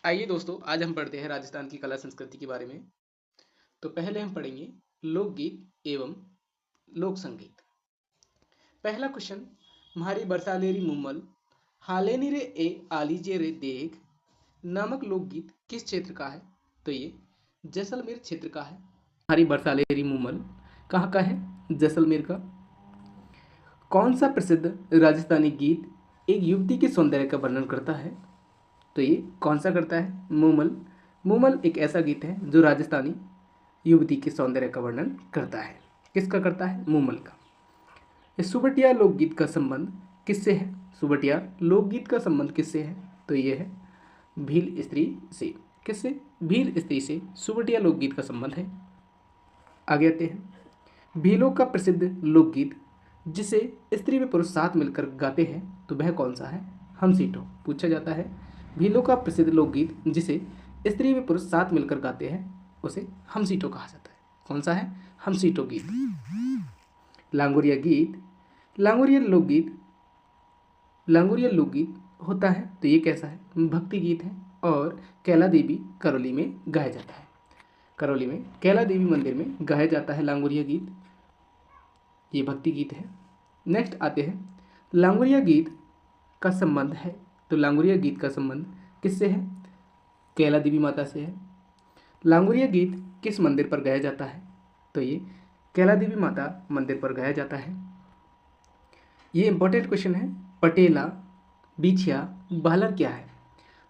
आइए दोस्तों, आज हम पढ़ते हैं राजस्थान की कला संस्कृति के बारे में। तो पहले हम पढ़ेंगे लोकगीत एवं लोक संगीत। पहला क्वेश्चन, म्हारी बरसालेरी मुम्मल हालेनी रे ए आलीजे रे देख नामक लोकगीत किस क्षेत्र का है? तो ये जैसलमेर क्षेत्र का है। म्हारी बरसालेरी मुम्मल कहाँ का है? जैसलमेर का। कौन सा प्रसिद्ध राजस्थानी गीत एक युवती के सौंदर्य का वर्णन करता है? तो ये कौन सा करता है? मूमल। मूमल एक ऐसा गीत है जो राजस्थानी युवती के सौंदर्य का वर्णन करता है। किसका करता है? मूमल का। इस सुबटिया लोकगीत का संबंध किससे है? सुबटिया लोकगीत का संबंध किससे है? तो ये है भील स्त्री से। किससे? भील स्त्री से सुबटिया लोकगीत का संबंध है। आगे आते हैं। भीलों का प्रसिद्ध लोकगीत जिसे स्त्री व पुरुष साथ मिलकर गाते हैं, तो वह कौन सा है? हमसीटो। पूछा जाता है भीलों का प्रसिद्ध लोकगीत जिसे स्त्री व पुरुष साथ मिलकर गाते हैं, उसे हमसीटो कहा जाता है। कौन सा है? हमसीटो गीत। लांगुरिया गीत। लांगुरिया लोकगीत होता है, तो ये कैसा है? भक्ति गीत है और कैला देवी करौली में गाया जाता है। करौली में कैला देवी मंदिर में गाया जाता है लांगुरिया गीत। ये भक्ति गीत है। नेक्स्ट आते हैं, लांगुरिया गीत का संबंध है, तो लांगुरिया गीत का संबंध किससे है? कैला देवी माता से है। लांगुरिया गीत किस मंदिर पर गाया जाता है? तो ये कैला देवी माता मंदिर पर गाया जाता है। ये इंपॉर्टेंट क्वेश्चन है। पटेला, बिछिया, बालर क्या है?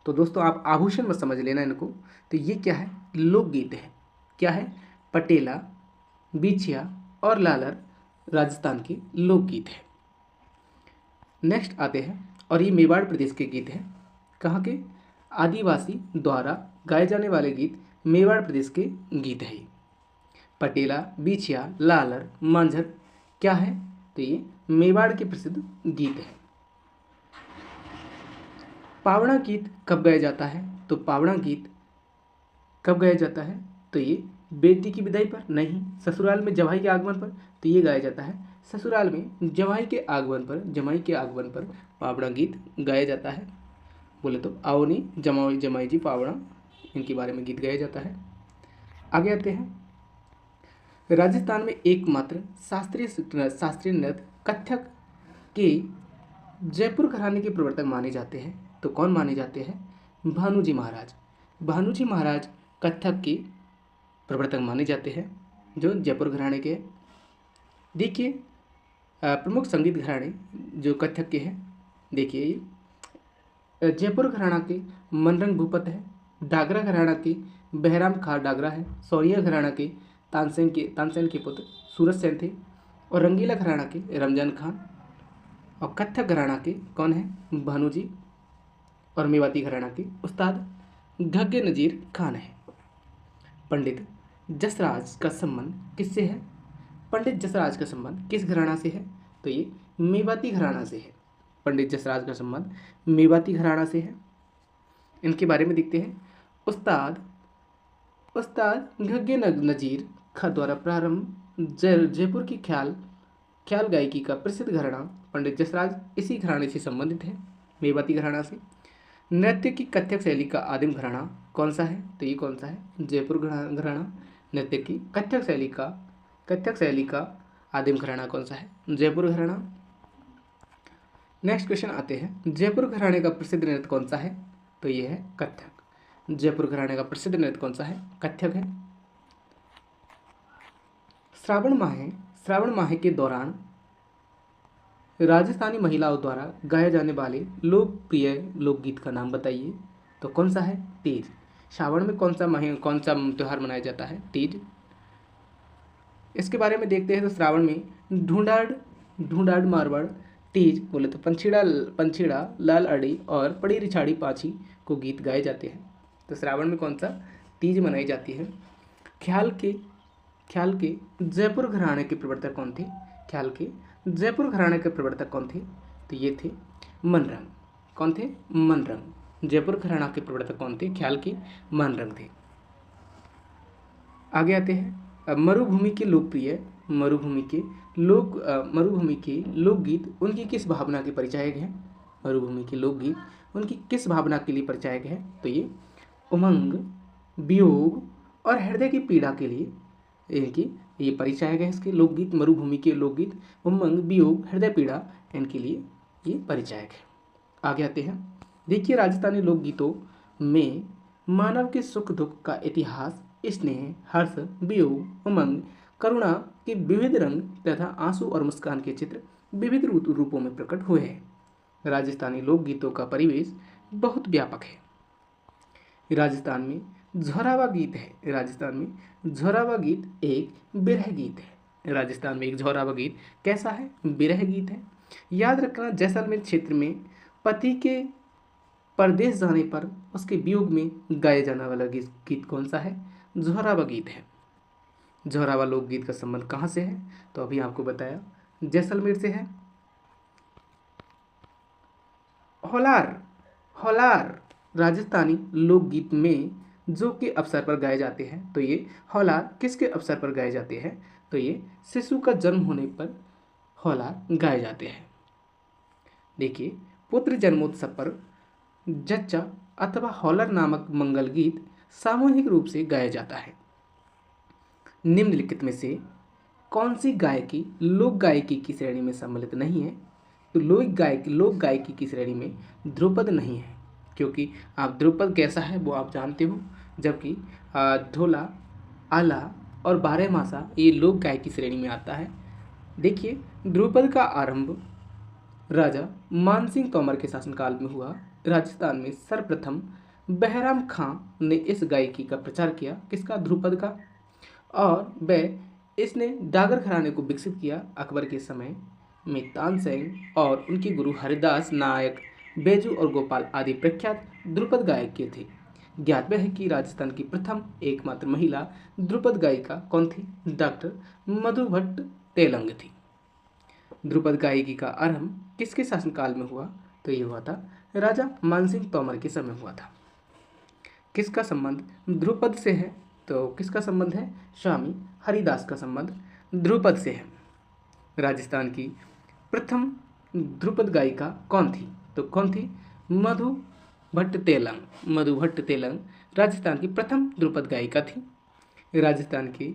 तो दोस्तों आप आभूषण मत समझ लेना इनको। तो ये क्या है? लोकगीत है। क्या है? पटेला, बिछिया और लालर राजस्थान के लोकगीत है। नेक्स्ट आते हैं, और ये मेवाड़ प्रदेश के गीत हैं। कहाँ के? आदिवासी द्वारा गाए जाने वाले गीत मेवाड़ प्रदेश के गीत है। पटेला, बिछिया, लालर, मांझर क्या है? तो ये मेवाड़ के प्रसिद्ध गीत है। पावड़ा गीत कब गाया जाता है? तो पावड़ा गीत कब गाया जाता है? तो ये बेटी की विदाई पर नहीं, ससुराल में जवाई के आगमन पर। तो ये गाया जाता है ससुराल में जवाई के आगमन पर पावड़ा गीत गाया जाता है। बोले तो आओ नी जमाई जमाई जी पावड़ा, इनके बारे में गीत गाया जाता है। आगे आते हैं। राजस्थान में एकमात्र शास्त्रीय नृत्य कथक के जयपुर घराने के प्रवर्तक माने जाते हैं, तो कौन माने जाते हैं? भानुजी महाराज। भानुजी महाराज कथक के प्रवर्तक माने जाते हैं, जो जयपुर घराने के हैं। देखिए प्रमुख संगीत घराने जो कथक के हैं, देखिए ये जयपुर घराना के मनरंग भूपत है, डागरा घराना के बहराम खां डागरा है, सौरिया घराना के तानसेन के पुत्र सूरज सेन थे, और रंगीला घराना के रमजान खान, और कथक घराना के कौन है? भानुजी, और मेवाती घराना के उस्ताद घग्गे नजीर खान है। पंडित जसराज का संबंध किससे है? पंडित जसराज का संबंध किस घराना से है? तो ये मेवाती घराना से है। पंडित जसराज का संबंध मेवाती घराना से है। इनके बारे में देखते हैं। उस्ताद घग्गे नजीर खां द्वारा प्रारंभ जयपुर की ख्याल गायकी का प्रसिद्ध घराना पंडित जसराज इसी घराने से संबंधित है, मेवाती घराना से। नृत्य की कथक शैली का आदिम घराना कौन सा है? तो ये कौन सा है? जयपुर घराना। नृत्य की कथक शैली का आदिम घराना कौन सा है? जयपुर घराना। नेक्स्ट क्वेश्चन आते हैं। जयपुर घराने का प्रसिद्ध नृत्य कौन सा है? तो ये है कथक। जयपुर घराने का प्रसिद्ध नृत्य कौन सा है? कथक है। श्रावण माह के दौरान राजस्थानी महिलाओं द्वारा गाए जाने वाले लोकप्रिय लोकगीत का नाम बताइए। तो कौन सा है? तीज। श्रावण में कौन सा त्यौहार मनाया जाता है? तीज। इसके बारे में देखते हैं। तो श्रावण में ढूंढाड़ मारवाड़, तीज बोले तो पंछीड़ा लाल अड़ी और पड़ी रिछाड़ी पाछी को गीत गाए जाते हैं। तो श्रावण में कौन सा? तीज मनाई जाती है। ख्याल के जयपुर घराने के प्रवर्तक कौन थे? जयपुर घराने के प्रवर्तक कौन थे? तो ये थे मनरंग। कौन थे? मनरंग। जयपुर घराना के प्रवर्तक कौन थे? ख्याल के मनरंग थे। आगे आते हैं। मरुभूमि के लोकगीत उनकी किस भावना के परिचायक हैं? मरुभूमि के लोकगीत उनकी किस भावना के लिए परिचायक है? तो ये उमंग, वियोग और हृदय की पीड़ा के लिए इनकी ये परिचायक है। इसके लोकगीत, मरुभूमि के लोकगीत उमंग, वियोग, हृदय पीड़ा इनके लिए ये परिचायक है। आगे आते हैं। देखिए, राजस्थानी लोकगीतों में मानव के सुख दुख का इतिहास, स्नेह, हर्ष, वियोग, उमंग, करुणा के विविध रंग तथा आंसू और मुस्कान के चित्र विविध रूपों में प्रकट हुए हैं। राजस्थानी लोकगीतों का परिवेश बहुत व्यापक है। राजस्थान में झोरावा गीत है। राजस्थान में झोरावा गीत एक विरह गीत है। राजस्थान में एक झोरावा गीत कैसा है? विरह गीत है। याद रखना, जैसलमेर क्षेत्र में पति के परदेश जाने पर उसके वियोग में गाया जाने वाला गीत कौन सा है? झोरावा गीत है। झोरावा लोकगीत का संबंध कहाँ से है? तो अभी आपको बताया, जैसलमेर से है। होलार, होलार राजस्थानी लोकगीत में जो के अवसर पर गाए जाते हैं, तो ये होलार किसके अवसर पर गाए जाते हैं? तो ये शिशु का जन्म होने पर होलार गाए जाते हैं। देखिए, पुत्र जन्मोत्सव पर जच्चा अथवा होलार नामक मंगल गीत सामूहिक रूप से गाया जाता है। निम्नलिखित में से कौन सी गायकी लोक गायकी की श्रेणी में सम्मिलित नहीं है? तो लोक गायकी की श्रेणी में ध्रुपद नहीं है, क्योंकि आप ध्रुपद कैसा है वो आप जानते हो, जबकि ढोला, आला और बारहमासा ये लोक गायकी श्रेणी में आता है। देखिए, ध्रुपद का आरंभ राजा मानसिंह तोमर के शासनकाल में हुआ। राजस्थान में सर्वप्रथम बहराम खां ने इस गायकी का प्रचार किया, किसका? ध्रुपद का। और वह इसने डागर घराने को विकसित किया। अकबर के समय में तानसेन और उनके गुरु हरिदास नायक, बैजू और गोपाल आदि प्रख्यात ध्रुपद गायक के थे। ज्ञात है कि राजस्थान की प्रथम एकमात्र महिला ध्रुपद गायिका कौन थी? डॉक्टर मधु भट्ट तेलंग थी। ध्रुपद गायकी का आरंभ किसके शासनकाल में हुआ? तो ये हुआ था राजा मानसिंह तोमर के समय हुआ था। किसका संबंध ध्रुपद से है? तो किसका संबंध है? स्वामी हरिदास का संबंध ध्रुपद से है। राजस्थान की प्रथम ध्रुपद गायिका कौन थी? तो कौन थी? मधु भट्ट तेलंग। मधु भट्ट तेलंग राजस्थान की प्रथम ध्रुपद गायिका थी। राजस्थान के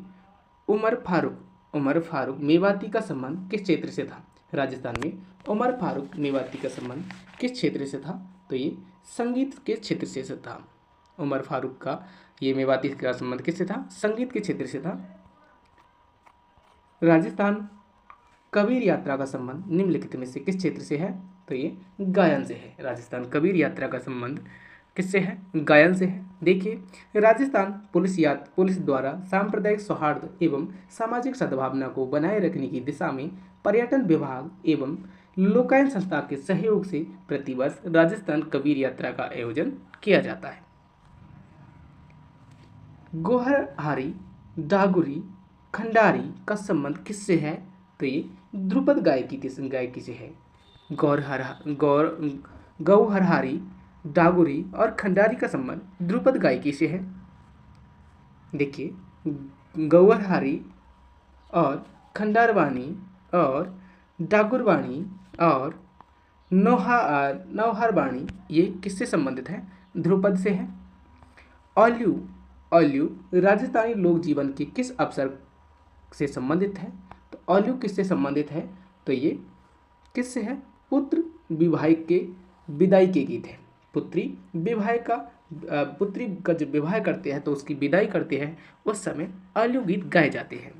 उमर फारूक मेवाती का संबंध किस क्षेत्र से था? राजस्थान में उमर फारूक मेवाती का संबंध किस क्षेत्र से था? तो ये संगीत के क्षेत्र से था। उमर फारूक का ये मेवाती का संबंध किससे था? संगीत के क्षेत्र से था। राजस्थान कबीर यात्रा का संबंध निम्नलिखित में से किस क्षेत्र से है? तो ये गायन से है। राजस्थान कबीर यात्रा का संबंध किससे है? गायन से है। देखिए, राजस्थान पुलिस द्वारा सांप्रदायिक सौहार्द एवं सामाजिक सद्भावना को बनाए रखने की दिशा में पर्यटन विभाग एवं लोकायन संस्था के सहयोग से प्रतिवर्ष राजस्थान कबीर यात्रा का आयोजन किया जाता है। गोहरहारी, डागुरी, खंडारी का संबंध किससे है? तो ये ध्रुपद गायकी से है। गौहरहारी, डागुरी और खंडारी का संबंध ध्रुपद गायकी से है। देखिए, गौहरहारी और खंडारवाणी और डागुरवाणी और नौहरवाणी ये किससे संबंधित है? ध्रुपद से है। औल्यू राजस्थानी लोक जीवन के किस अवसर से संबंधित है? तो औल्यू किससे संबंधित है? तो ये किससे है? पुत्र विवाह के विदाई के गीत है। पुत्री का जब विवाह करते हैं तो उसकी विदाई करते हैं, उस समय औल्यू गीत गाए जाते हैं।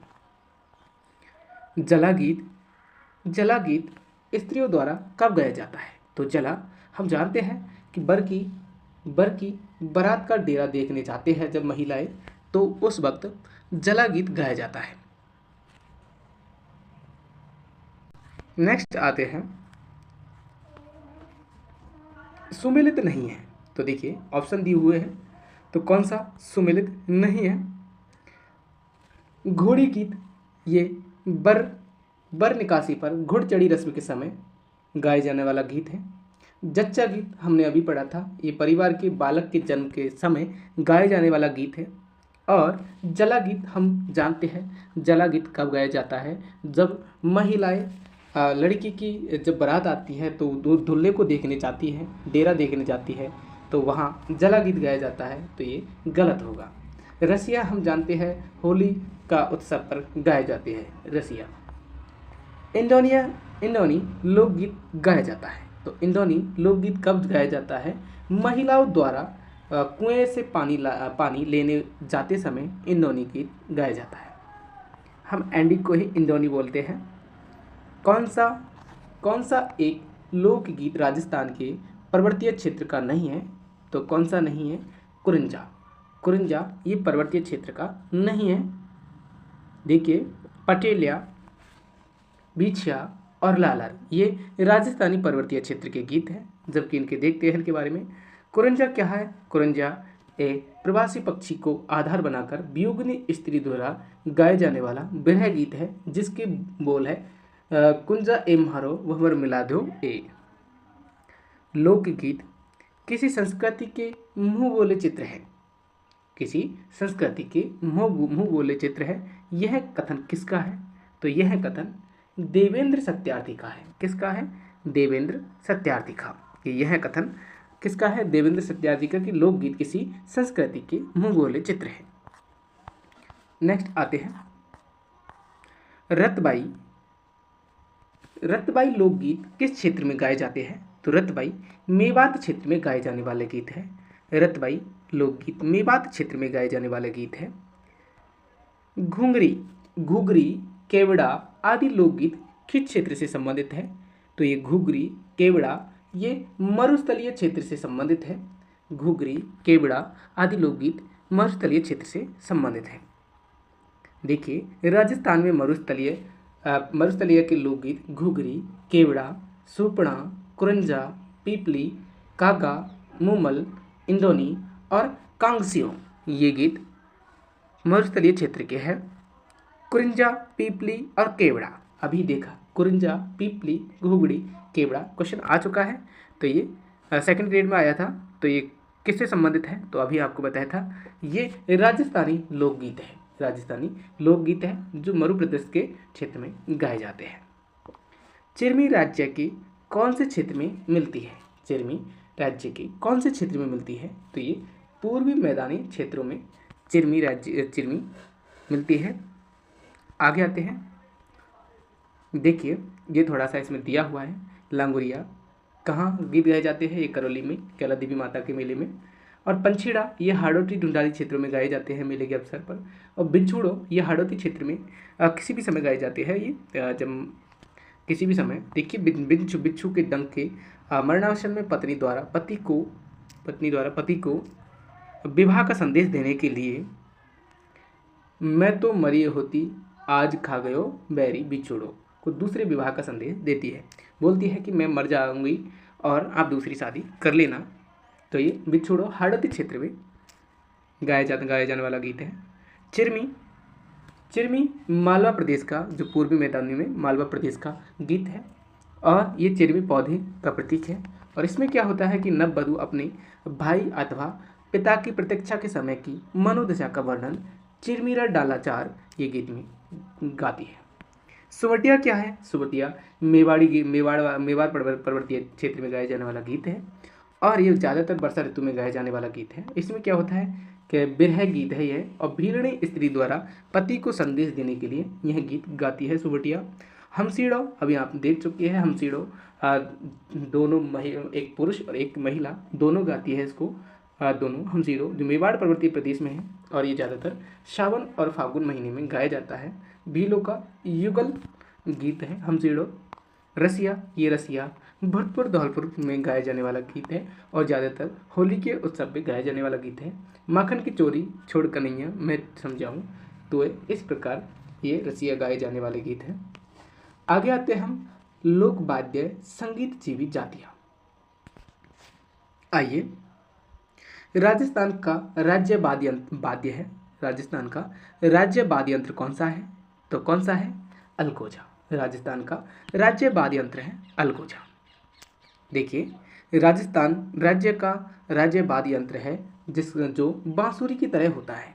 जला गीत स्त्रियों द्वारा कब गाया जाता है? तो जला हम जानते हैं कि बर की बारात का डेरा देखने जाते हैं जब महिलाएं, तो उस वक्त जला गीत गाया जाता है। नेक्स्ट आते हैं, सुमेलित नहीं है। तो देखिए, ऑप्शन दिए हुए हैं, तो कौन सा सुमेलित नहीं है? घोड़ी गीत ये बर निकासी पर घुड़चढ़ी रस्म के समय गाए जाने वाला गीत है। जच्चा गीत हमने अभी पढ़ा था, ये परिवार के बालक के जन्म के समय गाए जाने वाला गीत है। और जला गीत हम जानते हैं, जला गीत कब गाया जाता है? जब महिलाएं लड़की की जब बारात आती है तो दूल्हे को देखने जाती है, डेरा देखने जाती है, तो वहाँ जला गीत गाया जाता है, तो ये गलत होगा। रसिया हम जानते हैं होली का उत्सव पर गाए जाते हैं रसिया। इंडोनी लोकगीत गाया जाता है, तो इंडोनी लोकगीत कब गाया जाता है? महिलाओं द्वारा कुएं से पानी लेने जाते समय इंडोनी गीत गाया जाता है। हम एंडी को ही इंडोनी बोलते हैं। कौन सा एक लोकगीत राजस्थान के पर्वतीय क्षेत्र का नहीं है? तो कौन सा नहीं है? कुरिंजा। कुरिंजा ये पर्वतीय क्षेत्र का नहीं है। देखिए, पटेलिया, बिछिया और लालर ये राजस्थानी पर्वतीय क्षेत्र के गीत हैं, जबकि इनके देखते हैं इनके बारे में। कुरिंजा क्या है? कुरिंजा एक प्रवासी पक्षी को आधार बनाकर वियोगिनी स्त्री द्वारा गाए जाने वाला बिरह गीत है, जिसके बोल है कुंजा ए म्हारो वहमर मिला दो ए। लोकगीत किसी संस्कृति के मुंह बोले चित्र है, किसी संस्कृति के मुंह बोले चित्र है। यह कथन किसका है? तो यह कथन देवेंद्र सत्यार्थी का है। किसका है? देवेंद्र सत्यार्थी का। कि यह कथन किसका है? देवेंद्र सत्यार्थी का कि लोकगीत किसी संस्कृति के मुंह बोले चित्र है। नेक्स्ट आते हैं रतबाई। रतबाई लोकगीत किस क्षेत्र में गाए जाते हैं? तो रतबाई मेवात क्षेत्र में गाए जाने वाले गीत है। रतबाई लोकगीत मेवात क्षेत्र में गाए जाने वाले गीत है। घुंगरी, घुघरी, केवड़ा आदि लोकगीत किस क्षेत्र से संबंधित है? तो ये घुघरी, केवड़ा ये मरुस्थलीय क्षेत्र से संबंधित है। घुघरी, केवड़ा आदि लोकगीत मरुस्थलीय क्षेत्र से संबंधित है। देखिए, राजस्थान में मरुस्थलीय के लोकगीत घुघरी, केवड़ा, सुपड़ा, कुरंजा, पीपली, कागा, मुमल, इंडोनी और कांगसियो ये गीत मरुस्थलीय क्षेत्र के हैं। कुरिंजा, पीपली और केवड़ा अभी देखा। कुरिंजा, पीपली, घुघड़ी, केवड़ा क्वेश्चन आ चुका है, तो ये सेकंड ग्रेड में आया था। तो ये किससे संबंधित है? तो अभी आपको बताया था, ये राजस्थानी लोकगीत है। राजस्थानी लोकगीत है जो मध्य प्रदेश के क्षेत्र में गाए जाते हैं। चिरमी राज्य के कौन से क्षेत्र में मिलती है? चिरमी राज्य के कौन से क्षेत्र में मिलती है? तो ये पूर्वी मैदानी क्षेत्रों में चिरमी मिलती है। आगे आते हैं। देखिए, ये थोड़ा सा इसमें दिया हुआ है। लांगुरिया कहाँ गीत गाए जाते हैं? ये करौली में, कैला देवी माता के मेले में। और पंछीड़ा ये हाड़ौती ढूंढाली क्षेत्रों में गाए जाते हैं मेले के अवसर पर। और बिछुड़ो ये हाड़ौती क्षेत्र में किसी भी समय गाए जाते हैं। ये जब किसी भी समय देखिए, बिच्छू के डंक के मरणावसन में पत्नी द्वारा पति को विवाह का संदेश देने के लिए मैं तो मरी होती आज खा गयो बैरी बिछोड़ो को दूसरे विवाह का संदेश देती है। बोलती है कि मैं मर जाऊंगी और आप दूसरी शादी कर लेना। तो ये बिछोड़ो हाड़ौती क्षेत्र में गाया जाने वाला गीत है। चिरमी मालवा प्रदेश का, जो पूर्वी मैदानी में मालवा प्रदेश का गीत है। और ये चिरमी पौधे का प्रतीक है। और इसमें क्या होता है कि नववधु अपने भाई अथवा पिता की प्रतीक्षा के समय की मनोदशा का वर्णन चिरमीरा डालाचार ये गीत में गाती है। सुवटिया क्या है? सुवटिया मेवाड़ पर्वतीय क्षेत्र में गाया जाने वाला गीत है। और ये ज़्यादातर वर्षा ऋतु में गाया जाने वाला गीत है। इसमें क्या होता है कि बिरह गीत है ये, और भीलनी स्त्री द्वारा पति को संदेश देने के लिए यह गीत गाती है सुवटिया। हमसीड़ो अभी आप देख चुके हैं। हमसीड़ो दोनों एक पुरुष और एक महिला दोनों गाती है इसको। दोनों हमसीड़ो जो मेवाड़ पर्वतीय प्रदेश में है, और ये ज़्यादातर सावन और फागुन महीने में गाया जाता है। भीलों का युगल गीत है हमसीड़ो। रसिया ये रसिया भरतपुर धौलपुर में गाया जाने वाला गीत है, और ज़्यादातर होली के उत्सव में गाया जाने वाला गीत है। माखन की चोरी छोड़ कन्हैया मैं समझाऊँ, तो इस प्रकार ये रसिया गाए जाने वाले गीत हैं। आगे आते हैं हम लोक वाद्य संगीत जीवित जातियाँ। आइए, राजस्थान का राज्य वाद्य है। राजस्थान का राज्य वाद्य यंत्र कौन सा है? तो कौन सा है? अलगोजा। राजस्थान का राज्य वाद्य यंत्र है अलगोजा। देखिए, राजस्थान राज्य का राज्य वाद्य यंत्र है जो बांसुरी की तरह होता है,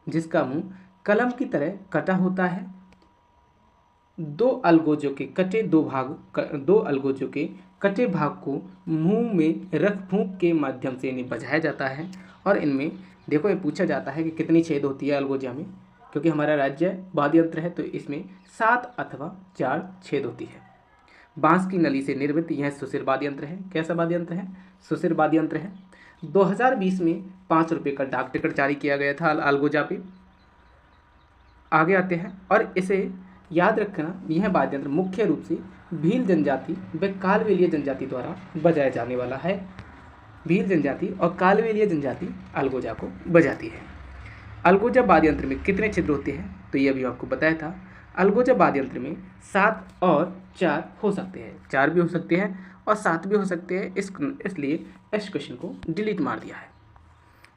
जिसका मुंह कलम की तरह कटा होता है। दो अलगोजों के कटे भाग को मुंह में रख फूंक के माध्यम से इन्हें बजाया जाता है। और इनमें देखो ये पूछा जाता है कि कितनी छेद होती है अलगोजा में, क्योंकि हमारा राज्य वाद्य यंत्र है तो इसमें 7 अथवा 4 छेद होती है। बांस की नली से निर्मित यह सुशिर वाद्य यंत्र है। कैसा वाद्य यंत्र है? सुशिर वाद्य यंत्र है। 2020 में 5 रुपये का डाक टिकट जारी किया गया था अलगोजा पे। आगे आते हैं, और इसे याद रखना, यह वाद्य यंत्र मुख्य रूप से भील जनजाति व कालवेलिया जनजाति द्वारा बजाया जाने वाला है। भील जनजाति और कालवेलिया जनजाति अलगोजा को बजाती है। अलगोजा वाद्य यंत्र में कितने छिद्र होते हैं? तो ये अभी आपको बताया था। अलगोजा वाद्य यंत्र में 7 और 4 हो सकते हैं, 4 भी हो सकते हैं और 7 भी हो सकते हैं। इसलिए इस क्वेश्चन को डिलीट मार दिया है।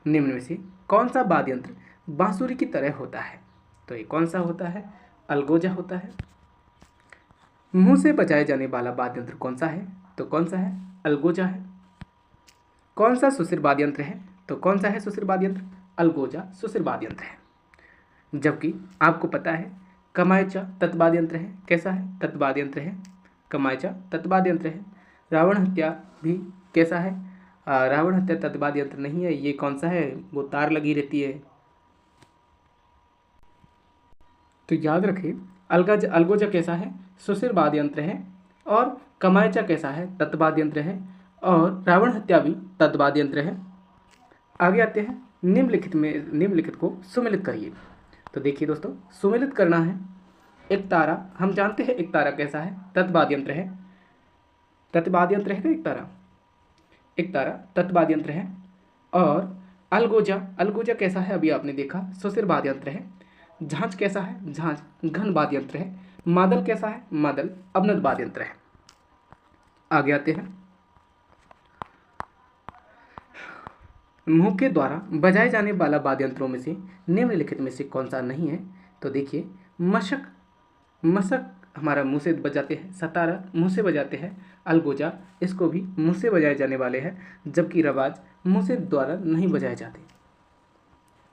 निम्न में से कौन सा वाद्य यंत्र बांसुरी की तरह होता है? तो ये कौन सा होता है? अलगोजा होता है। मुंह से बजाए जाने वाला वाद्य यंत्र कौन सा है? तो कौन सा है? अलगोजा है। कौन सा सुशिर वाद्य यंत्र है? तो कौन सा है सुशिर वाद्य यंत्र? अलगोजा सुशिर वाद्य यंत्र है। जबकि आपको पता है कमायचा तत्वाद्य यंत्र है। कैसा है? तत्वाद्य यंत्र है। कमायचा तत्वाद्य यंत्र है। रावण हत्या भी कैसा है? रावण हत्या तत्वाद्य यंत्र नहीं है। ये कौन सा है? वो तार लगी रहती है। तो याद रखिए अलगोजा कैसा है? सुशिर वाद्य यंत्र है। और कमायचा कैसा है? तत्वाद्य यंत्र है। और रावण हत्या भी तत्वाद्य यंत्र है। आगे आते हैं, निम्नलिखित को सुमेलित करिए। तो देखिए दोस्तों, सुमेलित करना है। एक तारा, हम जानते हैं एक तारा कैसा है? तत्वाद्य यंत्र है। तत्वाद्य यंत्र है क्या एक तारा? एक तारा तत्वाद्य यंत्र है। और अलगोजा कैसा है? अभी आपने देखा, सुशिर वाद्य यंत्र है। झांझ कैसा है? झांझ घन वाद्य यंत्र है। मादल कैसा है? मादल अवनद वाद्य यंत्र है। आगे आते हैं, मुंह के द्वारा बजाए जाने वाला वाद्य यंत्रों में से निम्नलिखित में से कौन सा नहीं है? तो देखिए, मशक हमारा मुंह से बजाते हैं, सतारा मुंह से बजाते हैं, अलगोजा इसको भी मुंह से बजाए जाने वाले हैं, जबकि रवाज मुंह से द्वारा नहीं बजाए जाते।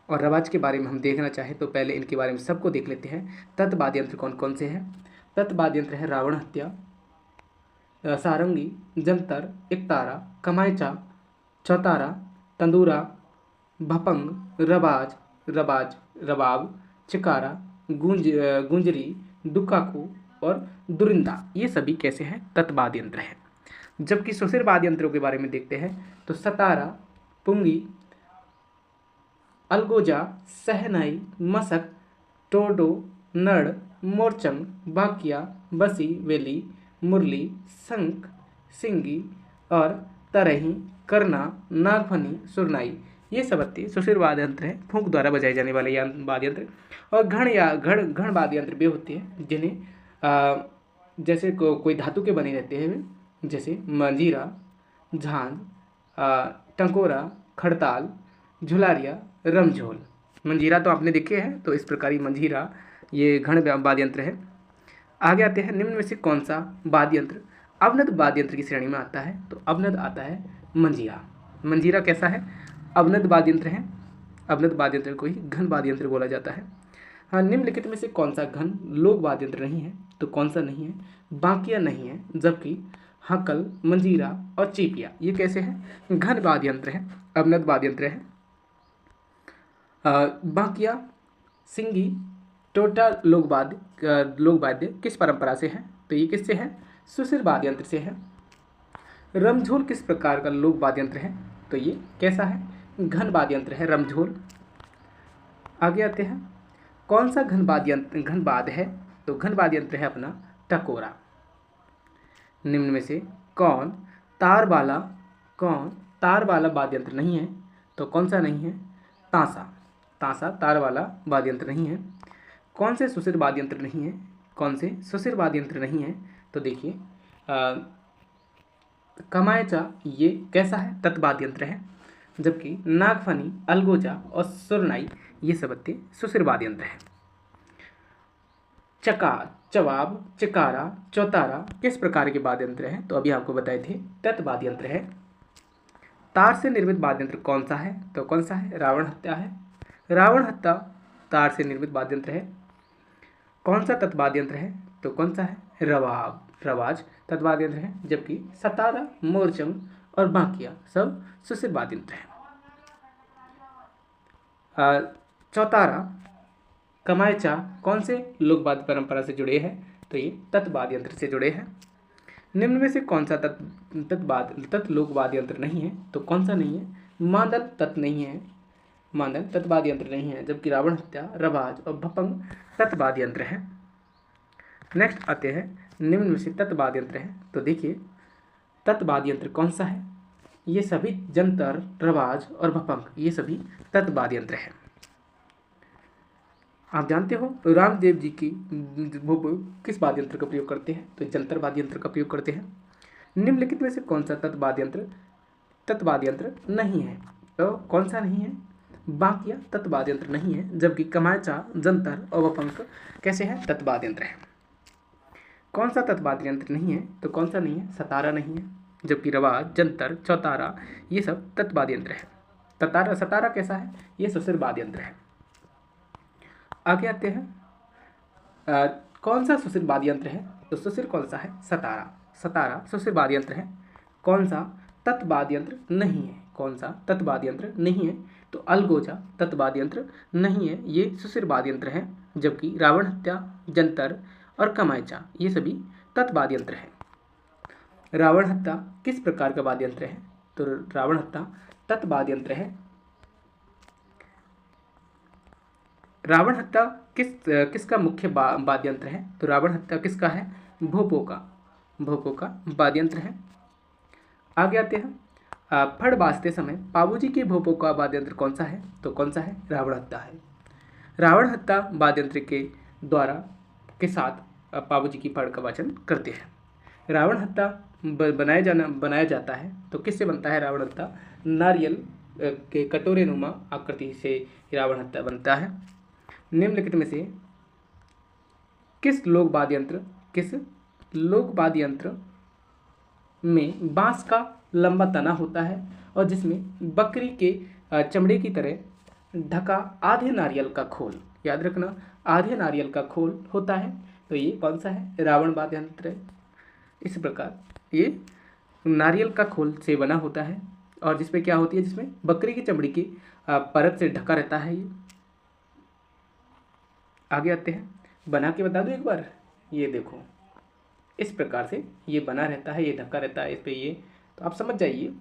और रवाज के बारे में हम देखना चाहें तो पहले इनके बारे में सबको देख लेते हैं। तत्वाद्य यंत्र कौन कौन से हैं? तत्वाद्य यंत्र है रावण हत्या, सारंगी, जंतर, एकतारा, कमायचा, चौतारा, तंदूरा, भपंग, रबाब, चिकारा, गुंजरी, दुकाकू और दुरिंदा, ये सभी कैसे हैं? तत्वाद्य यंत्र हैं। जबकि सुशिर वाद्य यंत्रों के बारे में देखते हैं तो सतारा, पुंगी, अलगोजा, सहनाई, मशक, टोडो, नड़, मोरचंग, बाकिया, बसी, वेली, मुरली, शंख, सिंगी और तरही, करना, नागफनी, सुरनाई, ये सब सुशिर वाद्य यंत्र हैं, फूंक द्वारा बजाए जाने वाले वाद्य यंत्र। और घण वाद्य यंत्र भी होते हैं, जिन्हें जैसे कोई धातु के बने रहते हैं, जैसे मंजीरा, झांझ, टंकोरा, खड़ताल, झुलारिया, रमझोल। मंजीरा तो आपने देखे हैं, तो इस प्रकार ही मंजीरा ये घण वाद्य यंत्र है। आगे आते हैं, निम्न में से कौन सा वाद्य यंत्र अवनद वाद्य यंत्र की श्रेणी में आता है? तो अवनद आता है मंजीरा। मंजीरा कैसा है? अवनद वाद्य यंत्र है। अवनद वाद्य यंत्र को ही घन वाद्य यंत्र बोला जाता है। हाँ, निम्नलिखित में से कौन सा घन लोक वाद्य यंत्र नहीं है? तो कौन सा नहीं है? बाकिया नहीं है, जबकि हकल, मंजीरा और चीपिया ये कैसे हैं? घन वाद्य यंत्र है, अवनद वाद्य यंत्र है। बाकिया, सिंगी, टोटा लोक वाद्य किस परंपरा से है? तो ये किससे है? सुशिर वाद्य यंत्र से है। रमझोल किस प्रकार का लोक वाद्य यंत्र है? तो ये कैसा है? घन वाद्य यंत्र है रमझोल। आगे आते हैं, कौन सा घन वाद्य है? तो घन वाद्य यंत्र है अपना टकोरा। निम्न में से कौन तार वाला वाद्य यंत्र नहीं है? तो कौन सा नहीं है? तांसा तार वाला वाद्य यंत्र नहीं है। कौन से सुशिर वाद्य यंत्र नहीं है? कौन से सुशिर वाद्य यंत्र नहीं है? तो देखिए, कमायचा ये कैसा है? तत्वाद्य यंत्र है। जबकि नागफनी, अलगोजा और सुरनाई ये सब सुशिर वाद्य यंत्र है। चवाब, चिकारा, चौतारा किस प्रकार के वाद्य यंत्र हैं? तो अभी आपको बताए थे तत्वाद्य यंत्र है। तार से निर्मित वाद्य यंत्र कौन सा है? तो कौन सा है? रावण हत्या है। रावण हत्या तार से निर्मित वाद्य यंत्र है। कौन सा तत्वाद्य यंत्र है? तो कौन सा है? रबाब। रवाज तत्वाद यंत्र हैं, जबकि सतारा, मोरचंग और बांकिया सब सुशिर वाद्य यंत्र हैं। चौतारा, कमायचा कौन से लोकवाद्य परंपरा से जुड़े हैं? तो ये तत्वाद यंत्र से जुड़े हैं। निम्न में से कौन सा तत् लोकवाद्य यंत्र नहीं है? तो कौन सा नहीं है? मांदल तत् नहीं है, मांदल तत्वाद्य यंत्र नहीं है, जबकि रावण हत्या, रवाज और भपंग तत्वाद्य यंत्र है। नेक्स्ट आते हैं निम्न में से तत्वाद्य यंत्र है। तो देखिए तत्वाद्य यंत्र कौन सा है? ये सभी जंतर, रवाज और भपंग ये सभी तत्वाद्य यंत्र है। आप जानते हो रामदेव जी की वो किस वाद्य यंत्र का प्रयोग करते हैं? तो जंतर वाद्य यंत्र का प्रयोग करते हैं। निम्नलिखित में से कौन सा तत्वाद्य यंत्र नहीं है? तो कौन सा नहीं है? बांकिया तत्वाद्य यंत्र नहीं है, जबकि कमायचा, जंतर और भपंग कैसे हैं? तत्वाद्य यंत्र है। कौन सा तत्वाद्य यंत्र नहीं है? तो कौन सा नहीं है? सतारा नहीं है, जबकि रवाज, जंतर, चौतारा ये सब तत्वाद्य यंत्र है। सतारा कैसा है? ये सुशिर वाद्य यंत्र है। आगे आते हैं कौन सा सुशिर वाद्य यंत्र है? तो सुशिर कौन सा है? सतारा सुशिर वाद्य यंत्र है। कौन सा तत्वाद्य यंत्र नहीं है? कौन सा तत्वाद्य यंत्र नहीं है? तो अलगोजा तत्वाद्य यंत्र नहीं है, ये सुशिर वाद्य यंत्र है, जबकि रावण हत्या, जंतर और कमायचा ये सभी तत्वाद्य यंत्र है। रावण हत्या किस प्रकार का वाद्य यंत्र है? तो रावण हत्या तत्वाद्य यंत्र है। रावण हत्या किसका मुख्य वाद्य यंत्र है? तो रावण हत्या किसका है? भोपो का वाद्य यंत्र है। आगे आते हैं फड़ बाजते समय पाबूजी के भोपो का वाद्य यंत्र कौन सा है? तो कौन सा है? रावण हत्या है। रावण हत्या वाद्य यंत्र के साथ पाबूजी की फड़ का वाचन करते हैं। रावण हत्या बनाया जाता है तो किससे बनता है? रावण हत्या नारियल के कटोरे नुमा आकृति से रावण हत्या बनता है। निम्नलिखित में से किस लोक वाद्य यंत्र में बांस का लंबा तना होता है और जिसमें बकरी के चमड़े की तरह ढका आधे नारियल का खोल, याद रखना आधे नारियल का खोल होता है, तो ये कौन सा है? रावण वाद्य यंत्र है। इस प्रकार ये नारियल का खोल से बना होता है और जिसमें क्या होती है? जिसमें बकरी की चमड़ी की परत से ढका रहता है ये। आगे आते हैं, बना के बता दो एक बार। ये देखो इस प्रकार से ये बना रहता है, ये ढका रहता है इस पे, ये तो आप समझ जाइए।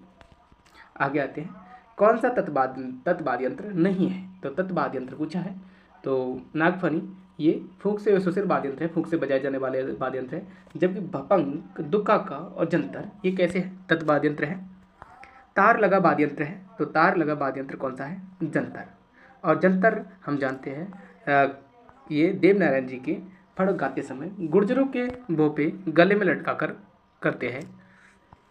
आगे आते हैं, कौन सा तत्वाद्य यंत्र नहीं है? तो तत्वाद्य यंत्र पूछा है तो नागफनी ये फूंक से सुशिर वाद्य यंत्र है, फूंक से बजाए जाने वाले वाद्य यंत्र है, जबकि भपंग, दुक्काका और जंतर ये कैसे है? तत्वाद्य यंत्र है। तार लगा वाद्य यंत्र है, तो तार लगा वाद्य यंत्र कौन सा है? जंतर। और जंतर हम जानते हैं ये देवनारायण जी के फड़ गाते समय गुर्जरों के भोपे गले में लटकाकर करते हैं।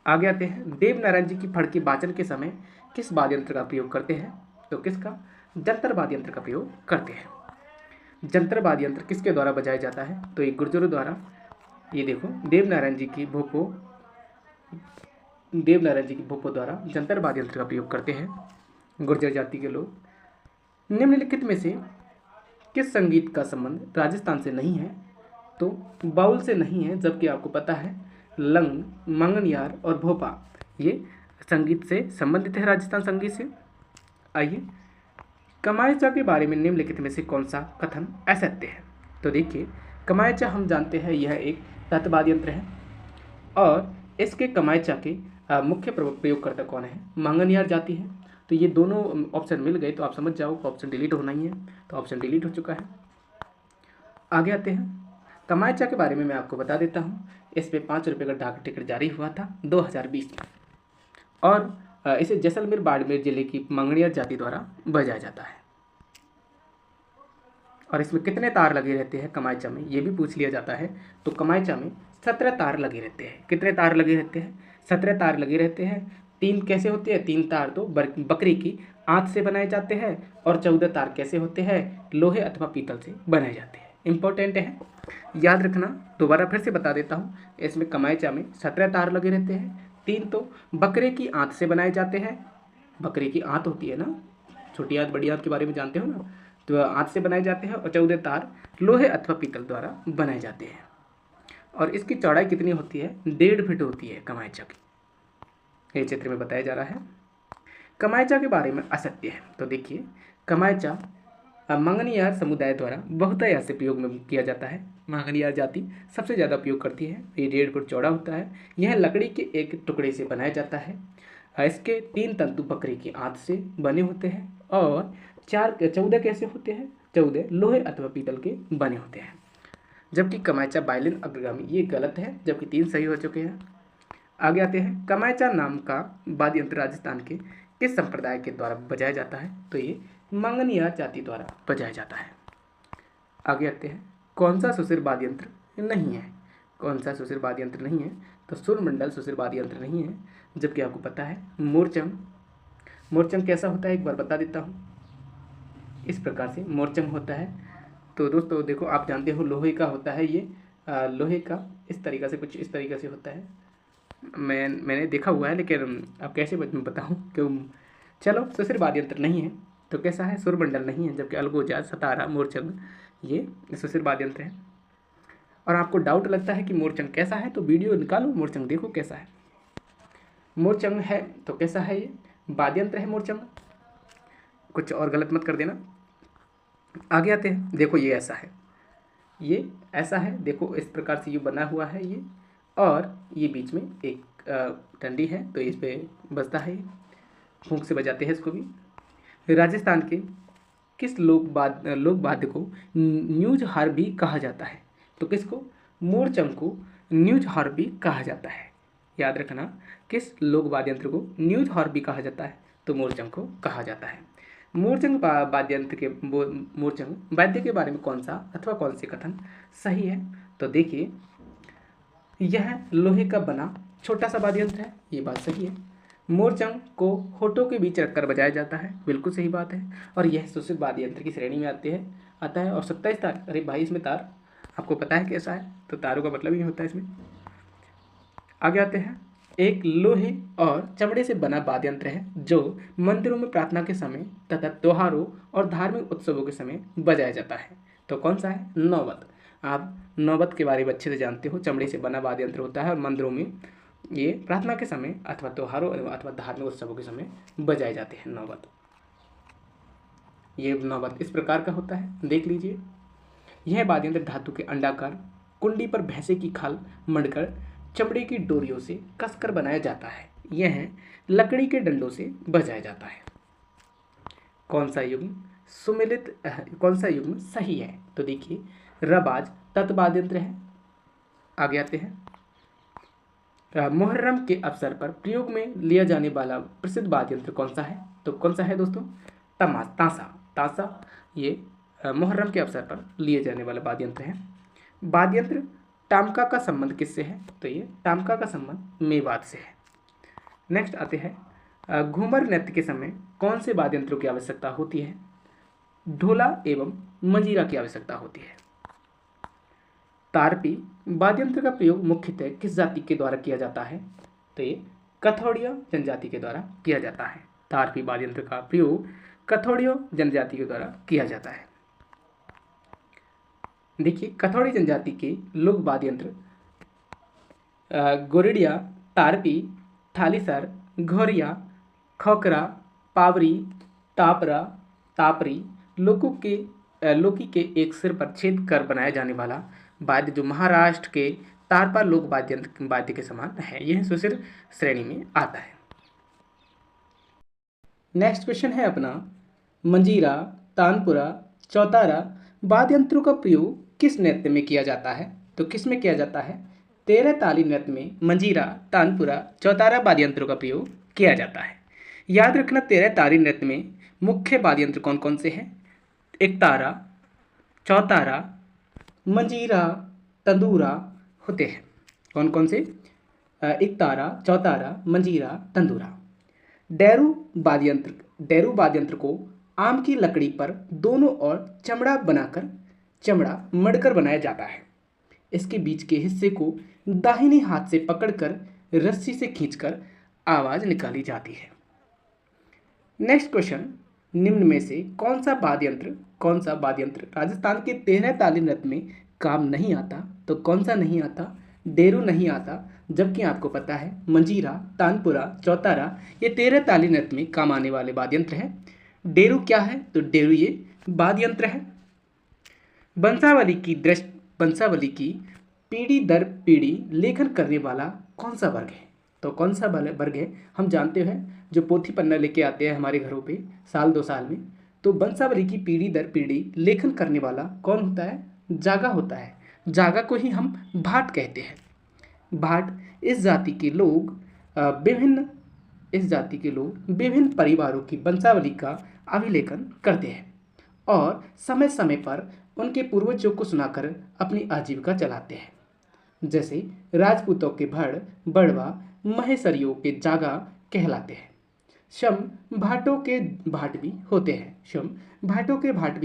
आगे आते हैं, देवनारायण जी की फड़ के वाचन के समय किस वाद्य यंत्र का प्रयोग करते हैं? तो किसका? जंतर वाद्य यंत्र का प्रयोग करते हैं। जंतर वाद्य यंत्र किसके द्वारा बजाया जाता है? तो ये गुर्जरों द्वारा। ये देखो देवनारायण जी की भोपो द्वारा जंतर वाद्य यंत्र का प्रयोग करते हैं गुर्जर जाति के लोग। निम्नलिखित में से किस संगीत का संबंध राजस्थान से नहीं है? तो बाउल से नहीं है, जबकि आपको पता है लंग, मंगनयार और भोपा ये संगीत से संबंधित है, राजस्थान संगीत से। आइए, कमायचा के बारे में निम्नलिखित में से कौन सा कथन असत्य है? तो देखिए कमायचा हम जानते हैं यह एक तत्वाद्य यंत्र है और इसके कमायचा के मुख्य प्रयोगकर्ता कौन है? मंगनयार जाति है। तो ये दोनों ऑप्शन मिल गए तो आप समझ जाओ ऑप्शन डिलीट होना ही है, तो ऑप्शन डिलीट हो चुका है। आगे आते हैं, कमायचा के बारे में मैं आपको बता देता हूँ। इस पे 5 रुपये का डाक टिकट जारी हुआ था 2020 में और इसे जैसलमेर बाड़मेर जिले की मंगनियार जाति द्वारा बजाया जाता है। और इसमें कितने तार लगे रहते हैं कमायचा में, ये भी पूछ लिया जाता है। तो कमायचा में 17 तार लगे रहते हैं। कितने तार लगे रहते हैं? 17 तार लगे रहते हैं। 3 कैसे होते हैं? 3 तार तो बकरी की आंत से बनाए जाते हैं और 14 तार कैसे होते हैं? लोहे अथवा पीतल से बनाए जाते हैं। इंपॉर्टेंट है, याद रखना। दोबारा फिर से बता देता हूँ, इसमें कमायचा में 17 तार लगे रहते हैं। 3 तो बकरे की आंत से बनाए जाते हैं, बकरे की आंत होती है ना, छोटी आंत बड़ी आंत के बारे में जानते हो ना, तो आंत से बनाए जाते हैं। और 14 तार लोहे अथवा पीतल द्वारा बनाए जाते हैं। और इसकी चौड़ाई कितनी होती है? 1.5 फीट होती है कमायचा की। ये चित्र में बताया जा रहा है। कमायचा के बारे में असत्य है। तो देखिए, कमायचा मंगनियार समुदाय द्वारा बहुतायत से प्रयोग में किया जाता है। मंगनियार जाति सबसे ज़्यादा उपयोग करती है। ये 1.5 फुट चौड़ा होता है। यह लकड़ी के एक टुकड़े से बनाया जाता है। इसके 3 तंतु बकरी की आंत से बने होते हैं और 14 कैसे होते हैं? 14 लोहे अथवा पीतल के बने होते हैं। जबकि कमायचा बाइलिन अग्रगामी, ये गलत है, जबकि 3 सही हो चुके हैं। आगे आते हैं। कमायचा नाम का वाद्य यंत्र राजस्थान के किस संप्रदाय के द्वारा बजाया जाता है? तो ये मंगनियार जाति द्वारा बजाया जाता है। आगे आते हैं। कौन सा सुशिर वाद्य यंत्र नहीं है? कौन सा सुशिर वाद्य यंत्र नहीं है? तो सुरमंडल सुशिर वाद्य यंत्र नहीं है। जबकि आपको पता है मोरचंग। मोरचंग कैसा होता है एक बार बता देता हूँ। इस प्रकार से मोरचंग होता है। तो दोस्तों देखो, आप जानते हो लोहे का होता है ये, लोहे का इस तरीक़ा से, कुछ इस तरीक़े से होता है। मैंने देखा हुआ है, लेकिन अब कैसे बताऊँ क्यों। चलो, सुशिर वाद्य यंत्र नहीं है तो कैसा है? सुरमंडल नहीं है। जबकि अलगोजा, सतारा, मोरचंग ये सुशिर वाद्य यंत्र है। और आपको डाउट लगता है कि मोरचंग कैसा है, तो वीडियो निकालो, मोरचंग देखो कैसा है। मोरचंग है तो कैसा है? ये वाद्य यंत्र है मोरचंग, कुछ और गलत मत कर देना। आगे आते हैं। देखो ये ऐसा है, ये ऐसा है। देखो इस प्रकार से ये बना हुआ है ये, और ये बीच में एक डंडी है, तो इस पर बजता है। फूंक से बजाते हैं इसको भी। राजस्थान के किस लोक वाद्य को न्यूज हार्पी कहा जाता है? तो किसको? मोरचंग को न्यूज हार्पी कहा जाता है। याद रखना, किस लोक वाद्य यंत्र को न्यूज हार्पी कहा जाता है? तो मोरचंग को कहा जाता है। मोरचंग वाद्य यंत्र के मोरचंग वाद्य के बारे में कौन सा अथवा कौन से कथन सही है? तो देखिए, यह लोहे का बना छोटा सा वाद्य यंत्र है, ये बात सही है। मोरचंग को होठों के बीच रखकर बजाया जाता है, बिल्कुल सही बात है। और यह सुशिर वाद्य यंत्र की श्रेणी में आता है। और 27 तार, अरे भाई इसमें तार आपको पता है कैसा है, तो तारों का मतलब ही होता है इसमें। आगे आते हैं। एक लोहे और चमड़े से बना वाद्य यंत्र है जो मंदिरों में प्रार्थना के समय तथा त्योहारों और धार्मिक उत्सवों के समय बजाया जाता है। तो कौन सा है? नौबत। आप नौबत के बारे में अच्छे से जानते हो। चमड़े से बना वाद्य यंत्र होता है और मंदिरों में ये प्रार्थना के समय अथवा त्योहारों अथवा धार्मिक उत्सवों के समय बजाए जाते हैं नौबत। ये नौबत इस प्रकार का होता है, देख लीजिए। यह वाद्य यंत्र धातु के अंडाकार कुंडी पर भैंसे की खाल मढ़कर चमड़े की डोरियों से कसकर बनाया जाता है। यह लकड़ी के डंडों से बजाया जाता है। कौन सा युग्म सुमेलित, कौन सा युग्म सही है? तो देखिए, रबाज तत्वाद्य यंत्र है। आगे आते हैं। मुहर्रम के अवसर पर प्रयोग में लिया जाने वाला प्रसिद्ध वाद्य यंत्र कौन सा है? तो कौन सा है दोस्तों? ताशा। ये मुहर्रम के अवसर पर लिए जाने वाला वाद्य यंत्र है। वाद्य यंत्र टामका का संबंध किससे है? तो ये टामका का संबंध मेवात से है। नेक्स्ट आते हैं। घूमर नृत्य के समय कौन से वाद्य यंत्रों की आवश्यकता होती है? ढोला एवं मंजीरा की आवश्यकता होती है। तारपी वाद्य यंत्र का प्रयोग मुख्यतः किस जाति के द्वारा किया जाता है? तो ये कथौड़िया जनजाति के द्वारा किया जाता है। तारपी वाद्य यंत्र का प्रयोग कथौड़िया जनजाति के द्वारा किया जाता है। देखिए, कथौड़ी जनजाति के लोक वाद्य यंत्र गोरिडिया, तारपी, थालीसर, घोरिया, खोकरा, पावरी, तापरी लोकी के एक सिर पर छेद कर बनाया जाने वाला वाद्य जो महाराष्ट्र के तारपा लोक वाद्य के समान है। यह सुशिर श्रेणी में आता है। नेक्स्ट क्वेश्चन है अपना, मंजीरा, तानपुरा, चौतारा वाद्य यंत्रों का प्रयोग किस नृत्य में किया जाता है? तो किस में किया जाता है? 13 ताली नृत्य में मंजीरा, तानपुरा, चौतारा वाद्य यंत्रों का प्रयोग किया जाता है। याद रखना, 13 ताली नृत्य में मुख्य वाद्य यंत्र कौन कौन से हैं? एकतारा, चौतारा, मंजीरा, तंदूरा होते हैं। कौन कौन से? एकतारा, चौतारा, मंजीरा, तंदूरा। डेरू वाद्य यंत्र को आम की लकड़ी पर दोनों ओर चमड़ा मढ़कर बनाया जाता है। इसके बीच के हिस्से को दाहिने हाथ से पकड़कर रस्सी से खींचकर आवाज निकाली जाती है। नेक्स्ट क्वेश्चन, निम्न में से कौन सा वाद्य यंत्र राजस्थान के 13 ताली नृत्य में काम नहीं आता? तो कौन सा नहीं आता? डेरू नहीं आता, जबकि आपको पता है मंजीरा, तानपुरा, चौतारा ये 13 ताली नृत्य में काम आने वाले वाद्य यंत्र हैं। डेरू क्या है? तो डेरू ये वाद्य यंत्र है। वंशावली की पीढ़ी दर पीढ़ी लेखन करने वाला कौन सा वर्ग है? तो कौन सा वर्ग है? हम जानते हैं जो पोथी पन्ना लेके आते हैं हमारे घरों पे साल 2 साल में, तो वंशावली की पीढ़ी दर पीढ़ी लेखन करने वाला कौन होता है? जागा होता है। जागा को ही हम भाट कहते हैं। भाट इस जाति के लोग विभिन्न परिवारों की वंशावली का अभिलेखन करते हैं और समय समय पर उनके पूर्वजों को सुनाकर अपनी आजीविका चलाते हैं। जैसे राजपूतों के भड़, बड़वा, महेशरियों के जागा कहलाते हैं। शम भाटों के भाट भी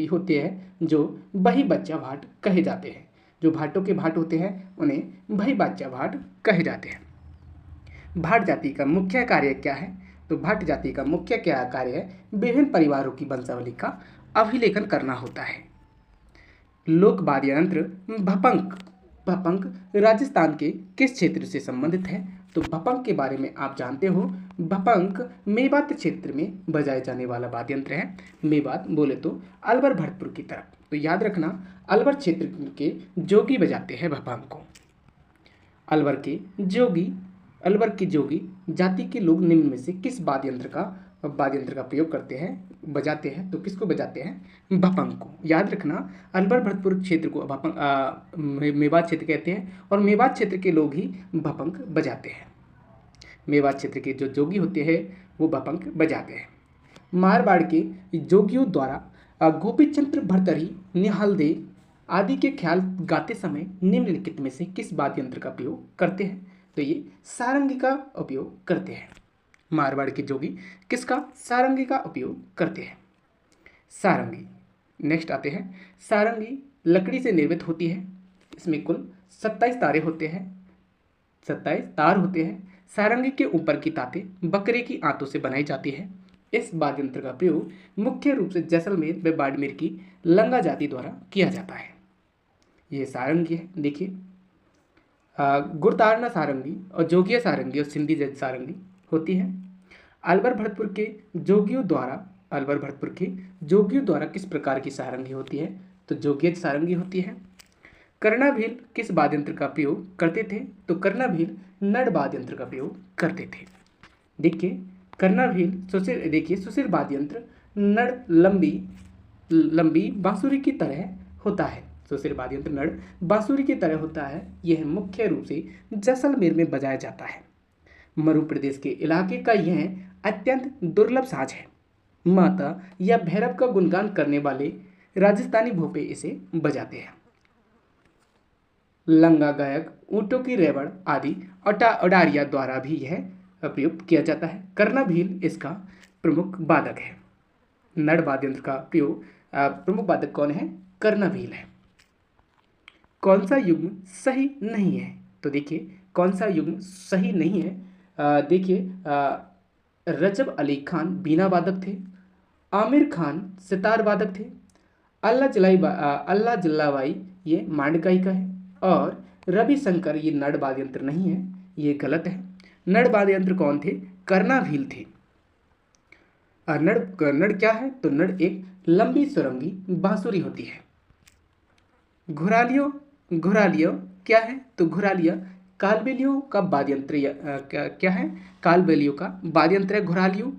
होते हैं जो बही बच्चा भाट कहे जाते हैं। जो भाटों के भाट होते हैं उन्हें बही बच्चा भाट कहे जाते हैं। भाट जाति का मुख्य कार्य क्या है? तो भाट जाति का मुख्य क्या कार्य है? विभिन्न परिवारों की वंशावली का अभिलेखन करना होता है। लोक वाद्य यंत्र भपंक। भपंक राजस्थान के किस क्षेत्र से संबंधित है? तो भपंक के बारे में आप जानते हो, भपंक मेवात क्षेत्र में बजाए जाने वाला वाद्य यंत्र है। मेवात बोले तो अलवर भरतपुर की तरफ, तो याद रखना अलवर क्षेत्र के जोगी बजाते हैं भपंक को। अलवर की जोगी जाति के लोग निम्न में से किस वाद्य यंत्र का प्रयोग करते हैं, बजाते हैं? तो किसको बजाते हैं? भपंक को। याद रखना अलवर भरतपुर क्षेत्र को मेवात क्षेत्र कहते हैं और मेवात क्षेत्र के लोग ही भपंक बजाते हैं। मेवात क्षेत्र के जो जोगी होते हैं वो भपंक बजाते हैं। मारवाड़ के जोगियों द्वारा गोपीचंद्र भरतरी, निहालदे आदि के ख्याल गाते समय निम्नलिखित में से किस वाद्य यंत्र का प्रयोग करते हैं? तो ये सारंगी का उपयोग करते हैं। मारवाड़ के जोगी किसका? सारंगी का उपयोग करते हैं। सारंगी, नेक्स्ट आते हैं। सारंगी लकड़ी से निर्मित होती है। इसमें कुल 27 तार होते हैं। सारंगी के ऊपर की ताते बकरे की आंतों से बनाई जाती है। इस वाद्य यंत्र का प्रयोग मुख्य रूप से जैसलमेर व बाड़मेर की लंगा जाति द्वारा किया जाता है। ये सारंगी है। देखिए गुरतारना सारंगी और जोगिया सारंगी और सिंधी सारंगी होती है। अलवर भरतपुर के जोगियों द्वारा किस प्रकार की सारंगी होती है? तो जोगिया सारंगी होती है। कर्णाभील किस वाद्य यंत्र का प्रयोग करते थे? तो कर्णाभील नड़ वाद्य यंत्र का प्रयोग करते थे। देखिए कर्णाभील सुशिर वाद्य यंत्र नड़ लंबी बांसुरी की तरह होता है। सुशिर वाद्य यंत्र नड़ बांसुरी की तरह होता है। यह मुख्य रूप से जैसलमेर में बजाया जाता है। मरु प्रदेश के इलाके का यह अत्यंत दुर्लभ साज है। माता या भैरव का गुणगान करने वाले राजस्थानी भोपे इसे बजाते हैं। लंगा गायक ऊँटों की रेवड़ आदि अडारिया द्वारा भी यह प्रयुक्त किया जाता है। कर्णाभील इसका प्रमुख वादक है। नड़ वाद्य यंत्र का प्रयोग प्रमुख वादक कौन है? कर्णाभील है। कौन सा युग्म सही नहीं है? तो देखिए कौन सा युग्म सही नहीं है। रजब अली खान बीना वादक थे। आमिर खान सितार वादक थे। अल्लाह जल्लाबाई ये मांडकाई का है और रविशंकर ये नड़ वाद्य यंत्र नहीं है, ये गलत है। नड़ वाद्य यंत्र कौन थे? कर्णाभील थे। नड़ क्या है? तो नड़ एक लंबी सुरंगी बांसुरी होती है। घुरालियो क्या है? तो घुरालिया कालबेलियों का वाद्य यंत्र क्या है? कालबेलियों का वाद्य यंत्र है घुरालियो।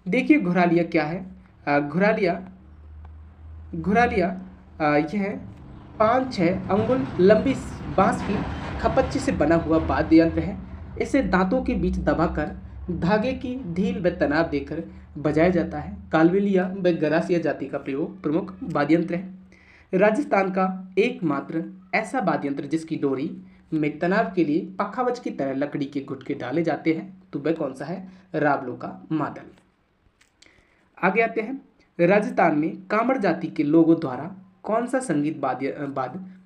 देखिए घुरालिया क्या है? घुरालिया यह 5-6 अंगुल लंबी बांस की खपच्ची से बना हुआ वाद्य यंत्र है। इसे दांतों के बीच दबाकर धागे की ढील व तनाव देकर बजाया जाता है। कालबेलिया व गरासिया जाति का प्रमुख वाद्य यंत्र है। राजस्थान का एकमात्र ऐसा वाद्य यंत्र जिसकी डोरी में तनाव के लिए पखावज की तरह लकड़ी के गुटके डाले जाते हैं, तो वह कौन सा है? रावलों का मादल। आगे आते हैं। राजस्थान में कामड़ जाति के लोगों द्वारा कौन सा संगीत वाद्य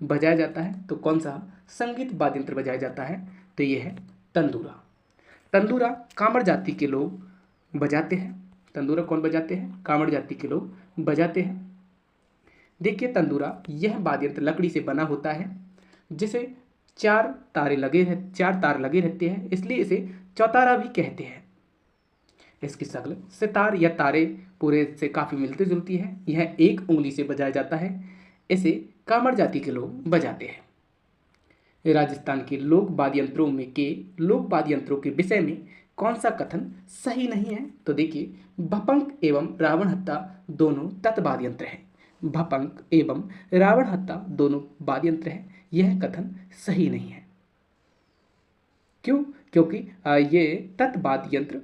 बजाया जाता है? तो कौन सा संगीत वाद्य यंत्र बजाया जाता है? तो यह है तंदूरा। तंदूरा कामड़ जाति के लोग बजाते हैं। तंदूरा कौन बजाते हैं? कामड़ जाति के लोग बजाते हैं। देखिए तंदूरा यह वाद्य यंत्र लकड़ी से बना होता है जिसे चार तार लगे रहते हैं, इसलिए इसे चौतारा भी कहते हैं। इसकी शक्ल सितार या तारे पूरे से काफ़ी मिलती जुलती है। यह एक उंगली से बजाया जाता है। इसे कामर जाति के लोग बजाते हैं। राजस्थान के लोक वाद्य यंत्रों के विषय में कौन सा कथन सही नहीं है? तो देखिए, भपंक एवं रावण हत्ता दोनों तत्वाद्य यंत्र हैं। भपंक एवं रावण हत्ता दोनों वाद्य यंत्र हैं। यह कथन सही नहीं है। क्यों? क्योंकि ये तत्वाद्य यंत्र,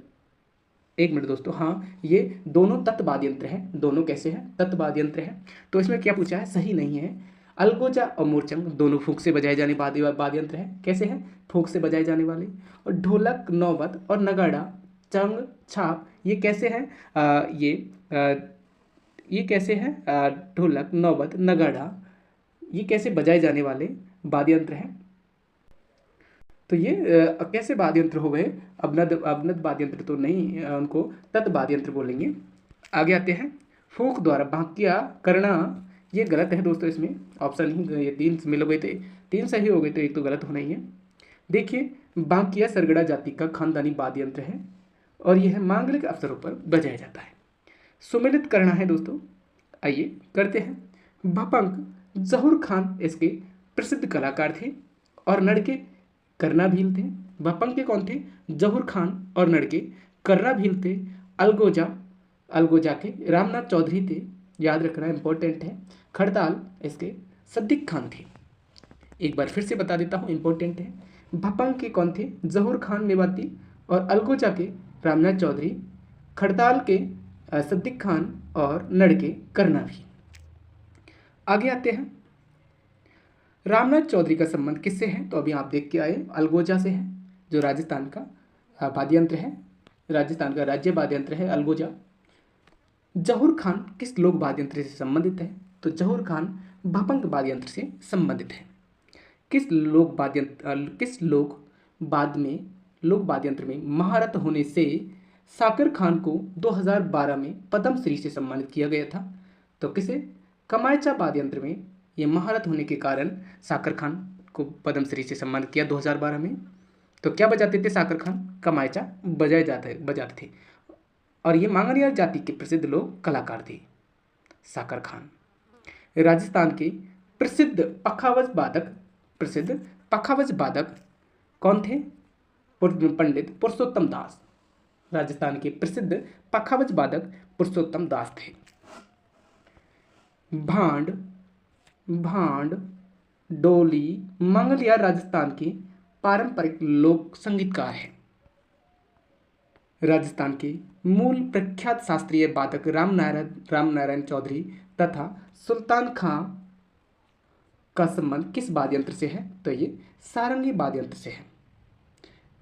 एक मिनट दोस्तों, हाँ, ये दोनों तत्वाद्य यंत्र हैं। दोनों कैसे हैं? तत्वाद्य यंत्र हैं। तो इसमें क्या पूछा है? सही नहीं है। अलगोजा और मोरचंग दोनों फूंक से बजाए जाने वाद्य यंत्र हैं। कैसे हैं? फूंक से बजाए जाने वाले। और ढोलक, नौबत और नगाड़ा, चंग, छाप, ये कैसे हैं? ये कैसे हैं? ढोलक, नौबत, नगाड़ा, ये कैसे बजाए जाने वाले वाद्य यंत्र हैं? तो ये कैसे वाद्य यंत्र हो गए? अवनद वाद्य यंत्र तो नहीं, उनको तत् वाद्य यंत्र बोलेंगे। आगे आते हैं। फूंक द्वारा बांकिया करना, ये गलत है दोस्तों। इसमें ऑप्शन ही ये तीन मिल गए थे, तीन सही हो गए तो एक तो गलत होना ही है। देखिए, बांकिया सरगड़ा जाति का खानदानी वाद्य यंत्र है और यह मांगलिक अवसरों पर बजाया जाता है। सुमिलित करना है दोस्तों, आइए करते हैं। भपंक जहूर खान इसके प्रसिद्ध कलाकार थे और नड़के करना भील थे। भपंक के कौन थे? जहूर खान और नड़के करना भील थे। अलगोजा के रामनाथ चौधरी थे, याद रखना इंपॉर्टेंट है। खड़ताल इसके सद्दिक खान थे। एक बार फिर से बता देता हूँ, इंपॉर्टेंट है। भपंक के कौन थे? जहूर खान मेवाती और अलगोजा के रामनाथ चौधरी, खड़ताल के सद्दिक खान और नड़के करना भी। आगे आते हैं। रामनाथ चौधरी का संबंध किससे है? तो अभी आप देख के आए, अलगोजा से है, जो राजस्थान का वाद्य यंत्र है। राजस्थान का राज्य वाद्य यंत्र है अलगोजा। जहूर खान किस लोक वाद्य यंत्र से संबंधित है? तो जहूर खान भपंक वाद्य यंत्र से संबंधित है। किस लोक वाद्य यंत्र में महारत होने से साकर खान को 2012 में पद्म श्री से सम्मानित किया गया था? तो किसे? कमायचा वाद्य यंत्र में ये महारत होने के कारण साकर खान को पद्म श्री से सम्मानित किया 2012 में। तो क्या बजाते थे साकर खान? कमायचा बजाते थे। और ये मांगलिया जाति के प्रसिद्ध लोक कलाकार थे साकर खान। राजस्थान के प्रसिद्ध पखावज वादक कौन थे? पंडित पुरुषोत्तम दास। राजस्थान के प्रसिद्ध पखावज वादक पुरुषोत्तम दास थे। भांड, डोली, मंगलिया राजस्थान के पारंपरिक लोक संगीतकार हैं। राजस्थान के मूल प्रख्यात शास्त्रीय वादक रामनारायण चौधरी तथा सुल्तान खां का संबंध किस वाद्य यंत्र से है? तो ये सारंगी वाद्य यंत्र से है।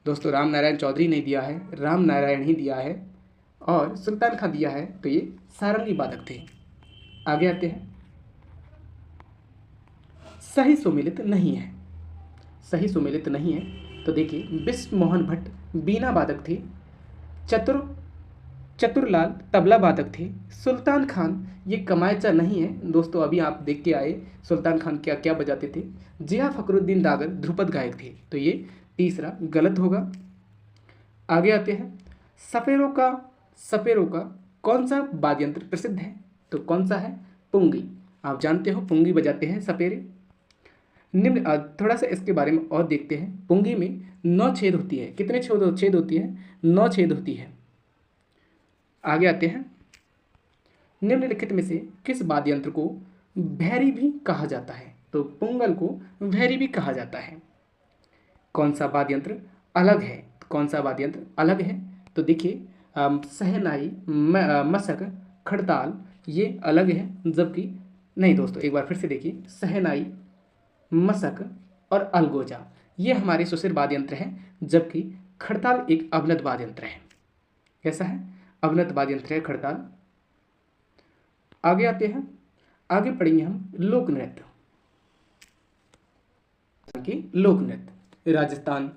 दोस्तों, रामनारायण चौधरी नहीं दिया है, रामनारायण ही दिया है और सुल्तान खां दिया है, तो ये सारंगी वादक थे। आगे आते हैं। सही सुमेलित नहीं है। सही सुमेलित नहीं है तो देखिए, विश्व मोहन भट्ट बीना वादक थे। चतुरलाल तबला वादक थे। सुल्तान खान ये कमायचा नहीं है दोस्तों, अभी आप देख के आए सुल्तान खान क्या क्या बजाते थे। जिया फखरुद्दीन डागर ध्रुपद गायक थे, तो ये तीसरा गलत होगा। आगे आते हैं। सपेरों का कौन सा वाद्य यंत्र प्रसिद्ध है? तो कौन सा है? पुंगी। आप जानते हो पुंगी बजाते हैं सपेरे। निम्न थोड़ा सा इसके बारे में और देखते हैं। पुंगी में 9 छेद होती है। कितने छेद होती है? 9 छेद होती है। आगे आते हैं। निम्नलिखित में से किस वाद्य यंत्र को भैरी भी कहा जाता है? तो पुंगल को भैरी भी कहा जाता है। कौन सा वाद्य यंत्र अलग है? कौन सा वाद्य यंत्र अलग है? तो देखिए, सहनाई, मशक, खड़ताल ये अलग है, जबकि नहीं दोस्तों, एक बार फिर से देखिए, सहनाई, मशक और अलगोजा ये हमारे सुशिर वाद्य यंत्र हैं, जबकि खड़ताल एक अवनद वाद्य यंत्र है। कैसा है? अवनद वाद्य यंत्र है खड़ताल। आगे आते हैं। आगे पढ़ेंगे हम लोक नृत्य। राजस्थान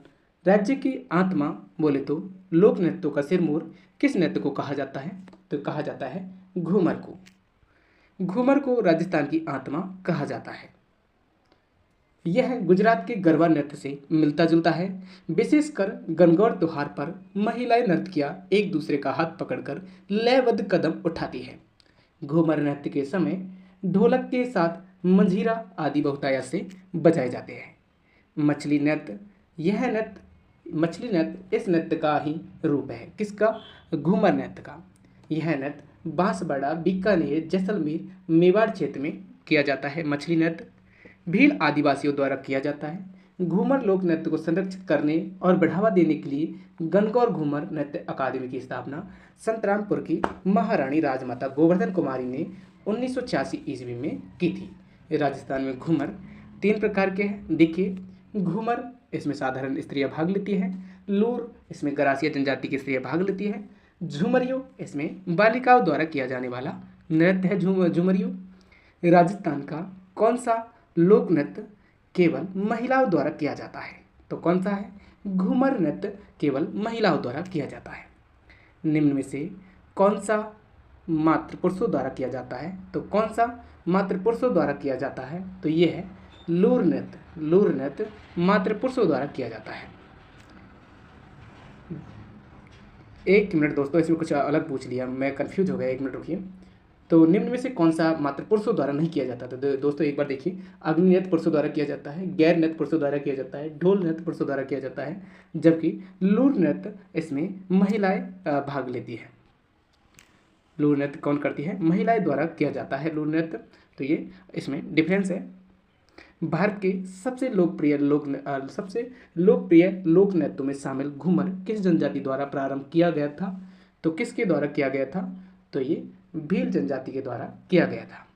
राज्य की आत्मा बोले तो लोक नृत्यों का सिरमौर किस नृत्य को कहा जाता है? तो कहा जाता है घूमर को। घूमर को राजस्थान की आत्मा कहा जाता है। यह गुजरात के गरबा नृत्य से मिलता जुलता है। विशेषकर गणगौर त्योहार पर महिलाएं नर्तकियां एक दूसरे का हाथ पकड़कर लयबद्ध कदम उठाती है। घूमर नृत्य के समय ढोलक के साथ मंजीरा आदि बहुतायत से बजाए जाते हैं। मछली नृत्य, यह नृत्य मछली नृत्य इस नृत्य का ही रूप है। किसका? घूमर नृत्य का। यह नृत्य बांसवाड़ा, बीकानेर, जैसलमेर, मेवाड़ क्षेत्र में किया जाता है। मछली नृत्य भील आदिवासियों द्वारा किया जाता है। घूमर लोक नृत्य को संरक्षित करने और बढ़ावा देने के लिए गणगौर घूमर नृत्य अकादमी की स्थापना संतरामपुर की महारानी राजमाता गोवर्धन कुमारी ने 1986 ईस्वी में की थी। राजस्थान में घूमर 3 प्रकार के हैं। देखिए, घूमर इसमें साधारण स्त्रियां भाग लेती हैं। लूर इसमें गरासिया जनजाति की स्त्रियां भाग लेती हैं। झुमरियो इसमें बालिकाओं द्वारा किया जाने वाला नृत्य है। झुमरियो राजस्थान का कौन सा लोक नृत्य केवल महिलाओं द्वारा किया जाता है? तो कौन सा है? घूमर नृत्य केवल महिलाओं द्वारा किया जाता है। निम्न में से कौन सा मात्र पुरुषों द्वारा किया जाता है? तो कौन सा मात्र पुरुषों द्वारा किया जाता है? तो ये है लूर नृत्य। लूर नृत्य मात्र पुरुषों द्वारा किया जाता है। 1 मिनट दोस्तों, इसमें कुछ अलग पूछ लिया, मैं कंफ्यूज हो गया, 1 मिनट रुकिए। तो निम्न में से कौन सा मात्र पुरुषों द्वारा नहीं किया जाता? तो दोस्तों एक बार देखिए, अग्नि नृत्य पुरुषों द्वारा किया जाता है, गैर नृत्य पुरुषों द्वारा किया जाता है, ढोल नृत्य पुरुषों द्वारा किया जाता है, जबकि लूर नृत्य इसमें महिलाएं भाग लेती है। लूर नृत्य कौन करती है? महिलाएं द्वारा किया जाता है लूर नृत्य। तो ये इसमें डिफरेंस है। भारत के सबसे लोकप्रिय लोक नृत्यों में शामिल घूमर किस जनजाति द्वारा प्रारंभ किया गया था? तो किसके द्वारा किया गया था? तो ये भील जनजाति के द्वारा किया गया था।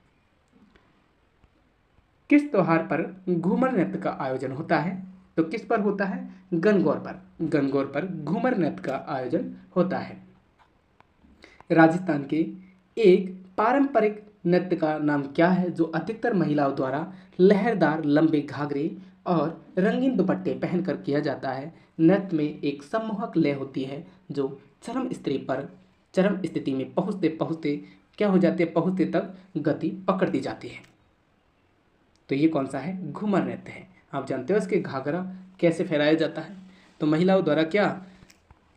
किस त्योहार पर घूमर नृत्य का आयोजन होता है? तो किस पर होता है? गणगौर पर। गणगौर पर घूमर नृत्य का आयोजन होता है। राजस्थान के एक पारंपरिक नृत्य का नाम क्या है जो अधिकतर महिलाओं द्वारा लहरदार लंबे घाघरे और रंगीन दुपट्टे पहनकर किया जाता है? नृत्य में एक सम्मोहक लय होती है जो चरम स्थिति में पहुँचते पहुँचते क्या हो जाती है? पहुँचते तक गति पकड़ती जाती है। तो ये कौन सा है? घूमर नृत्य है। आप जानते हो इसके घाघरा कैसे फहराया जाता है? तो महिलाओं द्वारा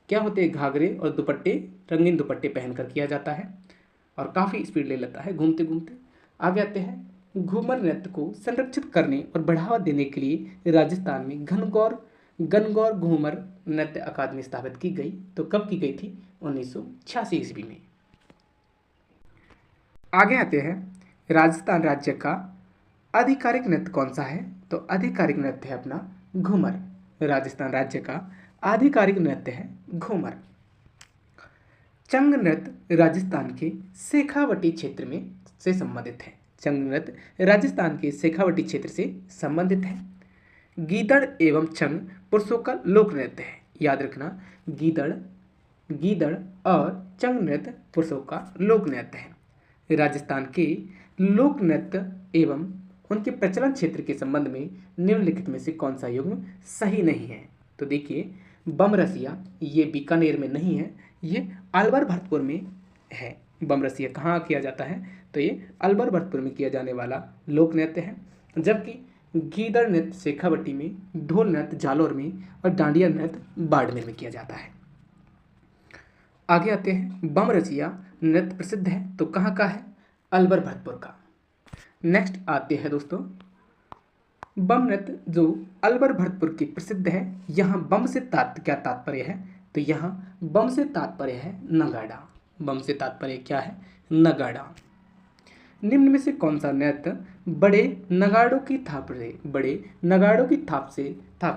क्या होते हैं? घाघरे और दुपट्टे, रंगीन दुपट्टे पहनकर किया जाता है और काफ़ी स्पीड ले लेता है घूमते घूमते। आगे आते हैं। घूमर नृत्य को संरक्षित करने और बढ़ावा देने के लिए राजस्थान में गणगौर घूमर नृत्य अकादमी स्थापित की गई। तो कब की गई थी? 1986 ईस्वी में। आगे आते हैं। राजस्थान राज्य का आधिकारिक नृत्य कौन सा है? तो आधिकारिक नृत्य है अपना घूमर। राजस्थान राज्य का आधिकारिक नृत्य है घूमर। चंग नृत्य राजस्थान के शेखावटी क्षेत्र में से संबंधित है। चंग नृत्य राजस्थान के शेखावटी क्षेत्र से संबंधित है। गीदड़ एवं चंग पुरुषों का लोक नृत्य है। याद रखना, गीदड़ और चंग नृत्य पुरुषों का लोक नृत्य है। राजस्थान के लोक नृत्य एवं उनके प्रचलन क्षेत्र के संबंध में निम्नलिखित में से कौन सा युग्म सही नहीं है? तो देखिए, बमरसिया ये बीकानेर में नहीं है, ये अलवर भरतपुर में है। बमरसिया कहाँ किया जाता है? तो ये अलवर भरतपुर में किया जाने वाला लोक नृत्य है। जबकि गीदड़ नृत्य शेखावटी में, ढोल नृत्य जालौर में और डांडिया नृत्य बाड़मेर में किया जाता है। आगे आते हैं। बमरसिया नृत्य प्रसिद्ध है तो कहाँ का है? अलवर भरतपुर का। नेक्स्ट आते हैं दोस्तों, बम नृत्य जो अलवर भरतपुर की प्रसिद्ध है। यहाँ बम से क्या तात्पर्य है? तो यहाँ बम से तात्पर्य है नगाड़ा। बम से तात्पर्य क्या है? नगाड़ा। निम्न में से कौन सा नृत्य बड़े नगाड़ों की थाप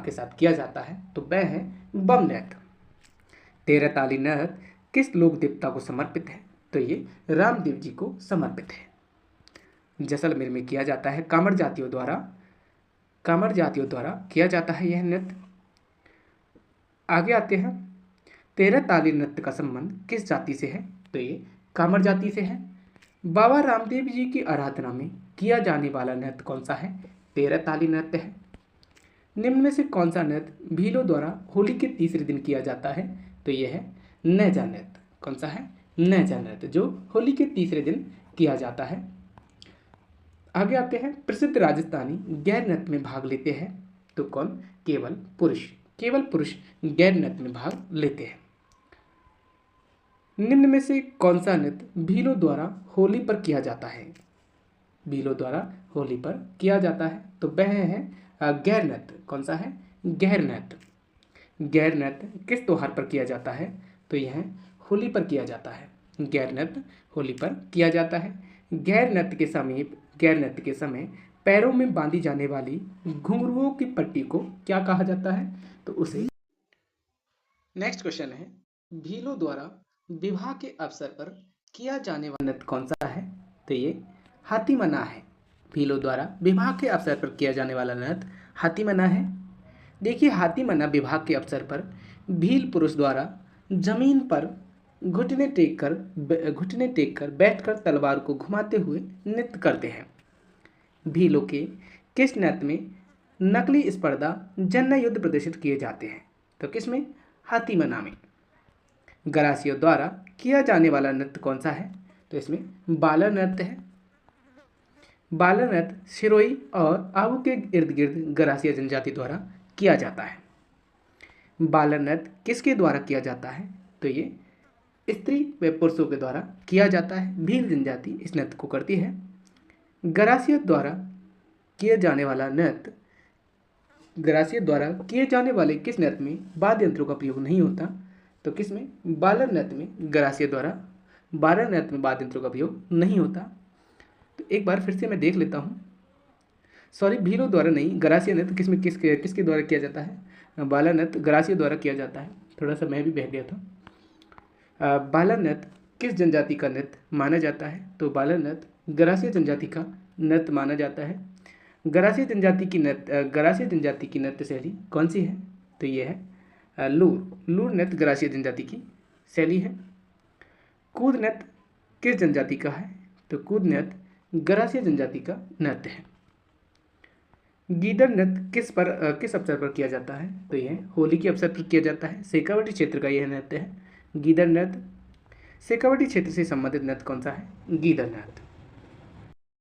के साथ किया जाता है? तो वह है बम नृत्य। 13 ताली नृत्य किस लोक देवता को समर्पित है? तो ये रामदेव जी को समर्पित है। जैसलमेर में किया जाता है। कामर जातियों द्वारा किया जाता है यह नृत्य। आगे आते हैं। 13 ताली नृत्य का संबंध किस जाति से है? तो ये कामर जाति से है। बाबा रामदेव जी की आराधना में किया जाने वाला नृत्य कौन सा है? 13 ताली नृत्य है। निम्न में से कौन सा नृत्य भीलों द्वारा होली के तीसरे दिन किया जाता है? तो यह है नेजा नृत्य। कौन सा है? नेजा नृत्य, जो होली के तीसरे दिन किया जाता है। आगे आते हैं, प्रसिद्ध राजस्थानी गैर नृत्य में भाग लेते हैं तो कौन? केवल पुरुष। केवल पुरुष गैर नृत्य में भाग लेते हैं। निम्न में से कौन सा नृत्य भीलों द्वारा होली पर किया जाता है? भीलों द्वारा होली पर किया जाता है तो वह है गैर नृत्य। कौन सा है? गैर नृत्य। गैर नृत्य किस त्योहार पर किया जाता है? तो यह होली पर किया जाता है। गैर नृत्य होली पर किया जाता है। गैर नृत्य के समय पैरों में बांधी जाने वाली घुंघरुओं की पट्टी को क्या कहा जाता है? तो उसे। नेक्स्ट क्वेश्चन है, भीलों द्वारा विवाह के अवसर पर किया जाने वाला नृत्य कौन सा है? तो ये हाथीमना है। भीलों द्वारा विवाह के अवसर पर किया जाने वाला नृत्य हाथीमना है। देखिए, हाथीमना विवाह के अवसर पर भील पुरुष द्वारा जमीन पर घुटने टेक कर बैठकर तलवार को घुमाते हुए नृत्य करते हैं। भीलों के किस नृत्य में नकली स्पर्धा जन्य युद्ध प्रदर्शित किए जाते हैं? तो किसमें? हाथीमना में। गरासियों द्वारा किया जाने वाला नृत्य कौन सा है? तो इसमें बालर नृत्य है। बालर नृत्य सिरोही और आबू के इर्द गिर्द गरासिया जनजाति द्वारा किया जाता है। बालर नृत्य किसके द्वारा किया जाता है? तो ये स्त्री व पुरुषों के द्वारा किया जाता है। भील जनजाति इस नृत्य को करती है। गरासियों द्वारा किए जाने वाले किस नृत्य में वाद्य यंत्रों का प्रयोग नहीं होता? तो किसमें? बालर नृत्य में बालर नृत्य में वाद्य यंत्रों का प्रयोग नहीं होता। तो एक बार फिर से मैं देख लेता हूँ। सॉरी, भीलों द्वारा नहीं, गरासिया नृत्य किसके द्वारा किया जाता है? बालर नृत्य गरासियों द्वारा किया जाता है। थोड़ा सा मैं भी बह गया था। बालर नृत्य किस जनजाति का नृत्य माना जाता है? तो बालर नृत्य गरासिया जनजाति का नृत्य माना जाता है। गरासिया जनजाति की नृत्य शैली कौन सी है? तो ये है लूर नृत्य गरासिया जनजाति की शैली है। कूद नृत्य किस जनजाति का है? तो कूद नृत्य गरासिया जनजाति का नृत्य है। गीदड़ नृत्य किस अवसर पर किया जाता है? तो यह होली के अवसर पर किया जाता है। शेखावाटी क्षेत्र का यह नृत्य है गीदड़ नृत्य। शेखावाटी क्षेत्र से संबंधित नृत्य कौन सा है? गीदड़ नृत्य।